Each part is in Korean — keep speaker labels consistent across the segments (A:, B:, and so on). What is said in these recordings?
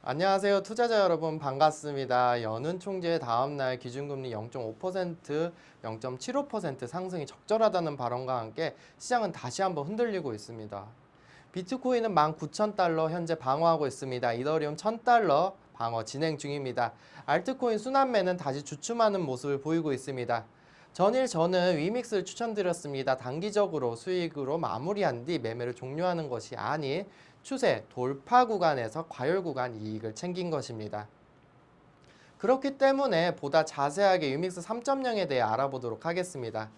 A: 안녕하세요. 투자자 여러분 반갑습니다. 연은 총재 다음날 기준금리 0.5%, 0.75% 상승이 적절하다는 발언과 함께 시장은 다시 한번 흔들리고 있습니다. 비트코인은 19,000달러 현재 방어하고 있습니다. 이더리움 1,000달러 방어 진행 중입니다. 알트코인 순환매는 다시 주춤하는 모습을 보이고 있습니다. 전일 저는 위믹스를 추천드렸습니다. 단기적으로 수익으로 마무리한 뒤 매매를 종료하는 것이 아닌 추세 돌파 구간에서 과열 구간 이익을 챙긴 것입니다. 그렇기 때문에 보다 자세하게 위믹스 3.0에 대해 알아보도록 하겠습니다.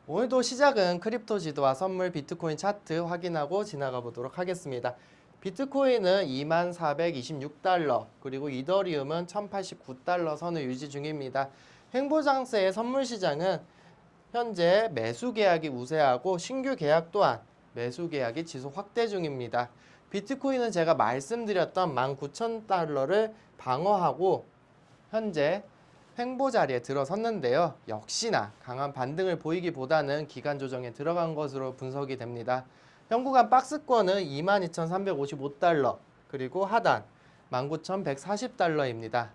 A: 오늘도 시작은 크립토 지도와 선물 비트코인 차트 확인하고 지나가 보도록 하겠습니다. 비트코인은 2426달러, 그리고 이더리움은 1089달러 선을 유지 중입니다. 횡보장세의 선물 시장은 현재 매수 계약이 우세하고 신규 계약 또한 매수 계약이 지속 확대 중입니다. 비트코인은 제가 말씀드렸던 19,000달러를 방어하고 현재 횡보 자리에 들어섰는데요. 역시나 강한 반등을 보이기보다는 기간 조정에 들어간 것으로 분석이 됩니다. 현구간 박스권은 22,355달러, 그리고 하단 19,140달러입니다.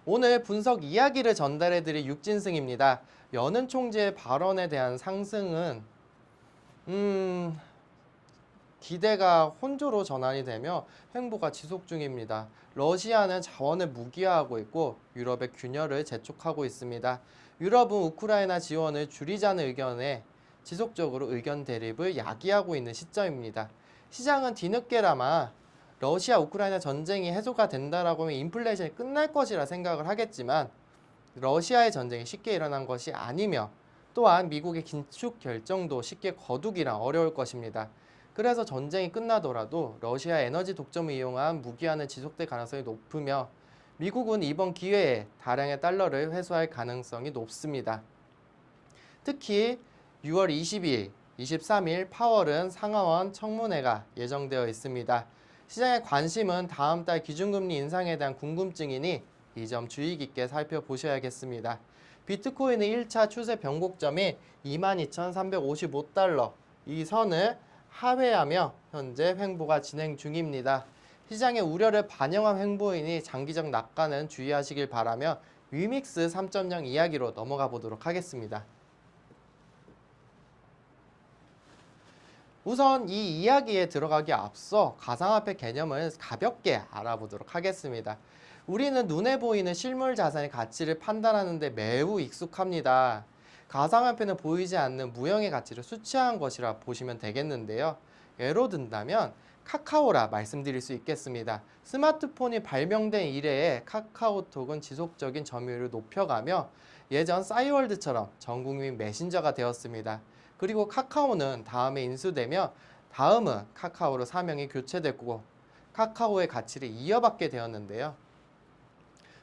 A: 오늘 분석 이야기를 전달해드릴 육진승입니다. 연은 총재의 발언에 대한 상승은 기대가 혼조로 전환이 되며 횡보가 지속 중입니다. 러시아는 자원을 무기화하고 있고 유럽의 균열을 재촉하고 있습니다. 유럽은 우크라이나 지원을 줄이자는 의견에 지속적으로 의견 대립을 야기하고 있는 시점입니다. 시장은 뒤늦게나마 러시아 우크라이나 전쟁이 해소가 된다라고 하면 인플레이션이 끝날 것이라 생각을 하겠지만 러시아의 전쟁이 쉽게 일어난 것이 아니며 또한 미국의 긴축 결정도 쉽게 거두기란 어려울 것입니다. 그래서 전쟁이 끝나더라도 러시아 에너지 독점을 이용한 무기화는 지속될 가능성이 높으며 미국은 이번 기회에 다량의 달러를 회수할 가능성이 높습니다. 특히 6월 22일, 23일 파월은 상하원 청문회가 예정되어 있습니다. 시장의 관심은 다음 달 기준금리 인상에 대한 궁금증이니 이 점 주의 깊게 살펴보셔야겠습니다. 비트코인의 1차 추세 변곡점이 22,355달러, 이 선을 하회하며 현재 횡보가 진행 중입니다. 시장의 우려를 반영한 횡보이니 장기적 낙관은 주의하시길 바라며 위믹스 3.0 이야기로 넘어가 보도록 하겠습니다. 우선 이 이야기에 들어가기 앞서 가상화폐 개념을 가볍게 알아보도록 하겠습니다. 우리는 눈에 보이는 실물 자산의 가치를 판단하는 데 매우 익숙합니다. 가상화폐는 보이지 않는 무형의 가치를 수치한 것이라 보시면 되겠는데요. 예로 든다면 카카오라 말씀드릴 수 있겠습니다. 스마트폰이 발명된 이래에 카카오톡은 지속적인 점유율을 높여가며 예전 싸이월드처럼 전국민 메신저가 되었습니다. 그리고 카카오는 다음에 인수되며 다음은 카카오로 사명이 교체됐고 카카오의 가치를 이어받게 되었는데요.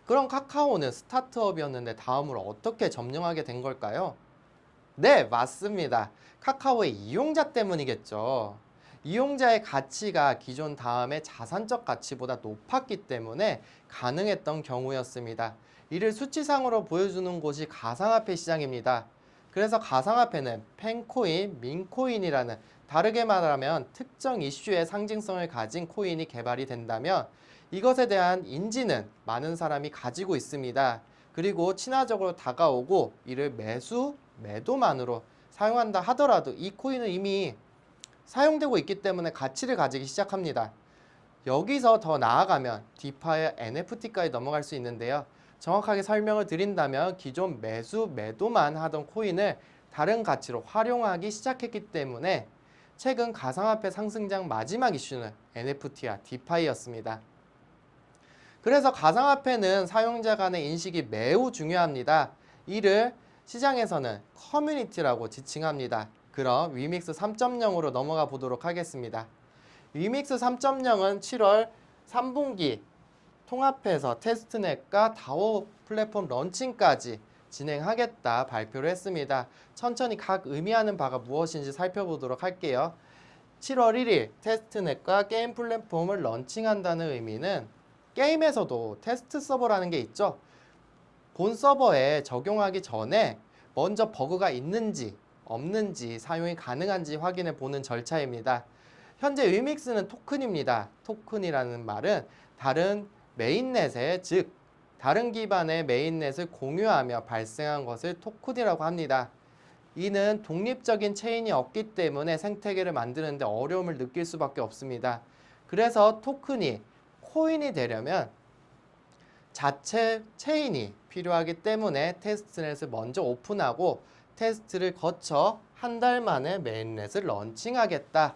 A: 그럼 카카오는 스타트업이었는데 다음으로 어떻게 점령하게 된 걸까요? 네, 맞습니다. 카카오의 이용자 때문이겠죠. 이용자의 가치가 기존 다음의 자산적 가치보다 높았기 때문에 가능했던 경우였습니다. 이를 수치상으로 보여주는 곳이 가상화폐 시장입니다. 그래서 가상화폐는 펜코인, 민코인이라는 다르게 말하면 특정 이슈의 상징성을 가진 코인이 개발이 된다면 이것에 대한 인지는 많은 사람이 가지고 있습니다. 그리고 친화적으로 다가오고 이를 매수, 매도만으로 사용한다 하더라도 이 코인은 이미 사용되고 있기 때문에 가치를 가지기 시작합니다. 여기서 더 나아가면 디파의 NFT까지 넘어갈 수 있는데요. 정확하게 설명을 드린다면 기존 매수, 매도만 하던 코인을 다른 가치로 활용하기 시작했기 때문에 최근 가상화폐 상승장 마지막 이슈는 NFT와 디파이였습니다. 그래서 가상화폐는 사용자 간의 인식이 매우 중요합니다. 이를 시장에서는 커뮤니티라고 지칭합니다. 그럼 위믹스 3.0으로 넘어가 보도록 하겠습니다. 위믹스 3.0은 7월 3분기 통합해서 테스트넷과 다오 플랫폼 런칭까지 진행하겠다 발표를 했습니다. 천천히 각 의미하는 바가 무엇인지 살펴보도록 할게요. 7월 1일 테스트넷과 게임 플랫폼을 런칭한다는 의미는 게임에서도 테스트 서버라는 게 있죠. 본 서버에 적용하기 전에 먼저 버그가 있는지 없는지 사용이 가능한지 확인해 보는 절차입니다. 현재 위믹스는 토큰입니다. 토큰이라는 말은 다른 메인넷에, 즉 다른 기반의 메인넷을 공유하며 발생한 것을 토큰이라고 합니다. 이는 독립적인 체인이 없기 때문에 생태계를 만드는데 어려움을 느낄 수밖에 없습니다. 그래서 토큰이 코인이 되려면 자체 체인이 필요하기 때문에 테스트넷을 먼저 오픈하고 테스트를 거쳐 한 달 만에 메인넷을 런칭하겠다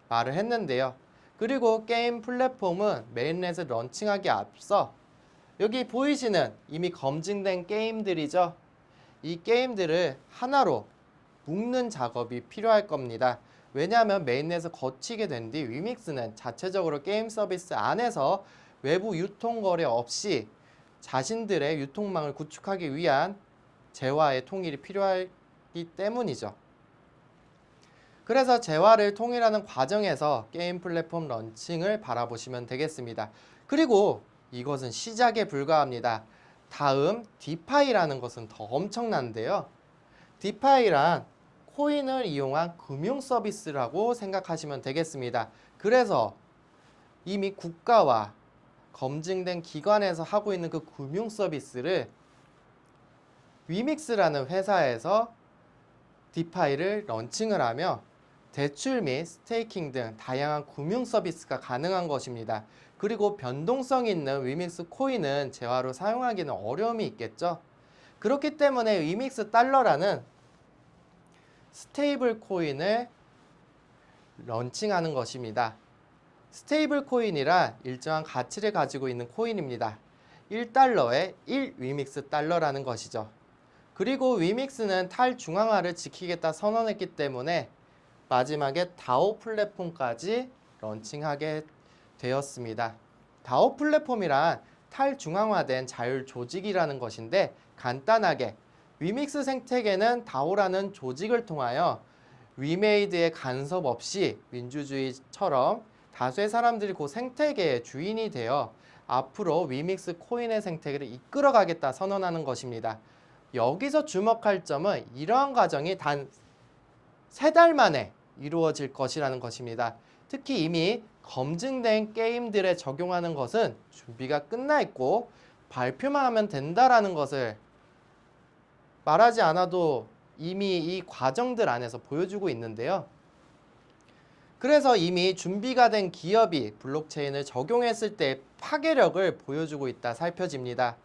A: 말을 했는데요. 그리고 게임 플랫폼은 메인넷을 런칭하기 앞서 여기 보이시는 이미 검증된 게임들이죠. 이 게임들을 하나로 묶는 작업이 필요할 겁니다. 왜냐하면 메인넷을 거치게 된 뒤 위믹스는 자체적으로 게임 서비스 안에서 외부 유통거래 없이 자신들의 유통망을 구축하기 위한 재화의 통일이 필요하기 때문이죠. 그래서 재화를 통일하는 과정에서 게임 플랫폼 런칭을 바라보시면 되겠습니다. 그리고 이것은 시작에 불과합니다. 다음 디파이라는 것은 더 엄청난데요. 디파이란 코인을 이용한 금융 서비스라고 생각하시면 되겠습니다. 그래서 이미 국가와 검증된 기관에서 하고 있는 그 금융 서비스를 위믹스라는 회사에서 디파이를 런칭을 하며 대출 및 스테이킹 등 다양한 금융 서비스가 가능한 것입니다. 그리고 변동성 있는 위믹스 코인은 재화로 사용하기는 어려움이 있겠죠. 그렇기 때문에 위믹스 달러라는 스테이블 코인을 런칭하는 것입니다. 스테이블 코인이란 일정한 가치를 가지고 있는 코인입니다. 1달러에 1 위믹스 달러라는 것이죠. 그리고 위믹스는 탈중앙화를 지키겠다 선언했기 때문에 마지막에 다오 플랫폼까지 런칭하게 되었습니다. 다오 플랫폼이란 탈중앙화된 자율 조직이라는 것인데 간단하게 위믹스 생태계는 다오라는 조직을 통하여 위메이드의 간섭 없이 민주주의처럼 다수의 사람들이 그 생태계의 주인이 되어 앞으로 위믹스 코인의 생태계를 이끌어가겠다 선언하는 것입니다. 여기서 주목할 점은 이러한 과정이 단 3달 만에 이루어질 것이라는 것입니다. 특히 이미 검증된 게임들에 적용하는 것은 준비가 끝나 있고 발표만 하면 된다라는 것을 말하지 않아도 이미 이 과정들 안에서 보여주고 있는데요. 그래서 이미 준비가 된 기업이 블록체인을 적용했을 때 파괴력을 보여주고 있다 살펴집니다.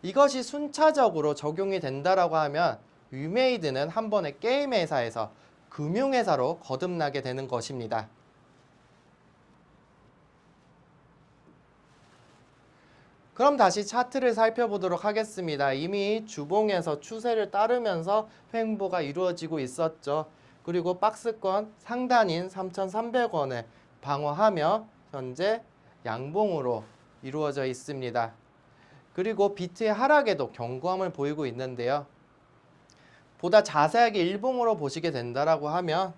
A: 이것이 순차적으로 적용이 된다라고 하면 위메이드는 한 번에 게임 회사에서 금융회사로 거듭나게 되는 것입니다. 그럼 다시 차트를 살펴보도록 하겠습니다. 이미 주봉에서 추세를 따르면서 횡보가 이루어지고 있었죠. 그리고 박스권 상단인 3,300원을 방어하며 현재 양봉으로 이루어져 있습니다. 그리고 비트의 하락에도 견고함을 보이고 있는데요. 보다 자세하게 일봉으로 보시게 된다라고 하면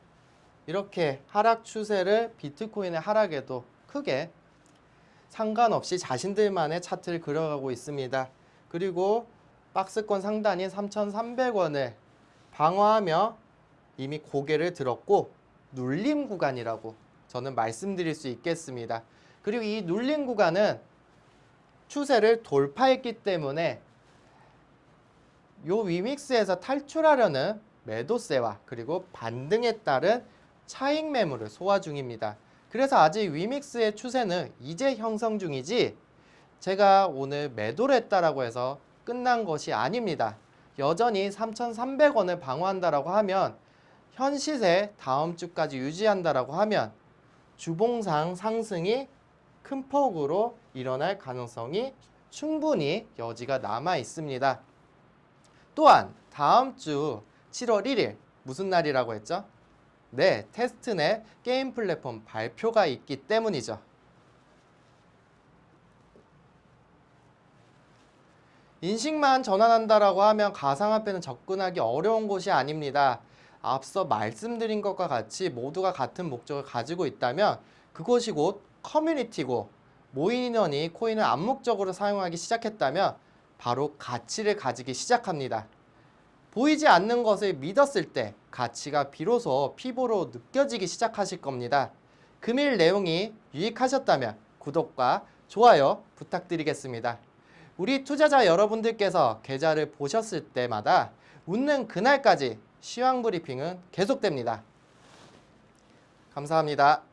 A: 이렇게 하락 추세를 비트코인의 하락에도 크게 상관없이 자신들만의 차트를 그려가고 있습니다. 그리고 박스권 상단인 3,300원을 방어하며 이미 고개를 들었고 눌림 구간이라고 저는 말씀드릴 수 있겠습니다. 그리고 이 눌림 구간은 추세를 돌파했기 때문에 요 위믹스에서 탈출하려는 매도세와 그리고 반등에 따른 차익 매물을 소화 중입니다. 그래서 아직 위믹스의 추세는 이제 형성 중이지 제가 오늘 매도를 했다라고 해서 끝난 것이 아닙니다. 여전히 3,300원을 방어한다라고 하면 현 시세 다음 주까지 유지한다라고 하면 주봉상 상승이 큰 폭으로 일어날 가능성이 충분히 여지가 남아 있습니다. 또한 다음 주 7월 1일 무슨 날이라고 했죠? 네, 테스트넷 게임 플랫폼 발표가 있기 때문이죠. 인식만 전환한다라고 하면 가상화폐는 접근하기 어려운 곳이 아닙니다. 앞서 말씀드린 것과 같이 모두가 같은 목적을 가지고 있다면 그것이 곧 커뮤니티고 모인 인원이 코인을 암묵적으로 사용하기 시작했다면 바로 가치를 가지기 시작합니다. 보이지 않는 것을 믿었을 때 가치가 비로소 피부로 느껴지기 시작하실 겁니다. 금일 내용이 유익하셨다면 구독과 좋아요 부탁드리겠습니다. 우리 투자자 여러분들께서 계좌를 보셨을 때마다 웃는 그날까지 시황 브리핑은 계속됩니다. 감사합니다.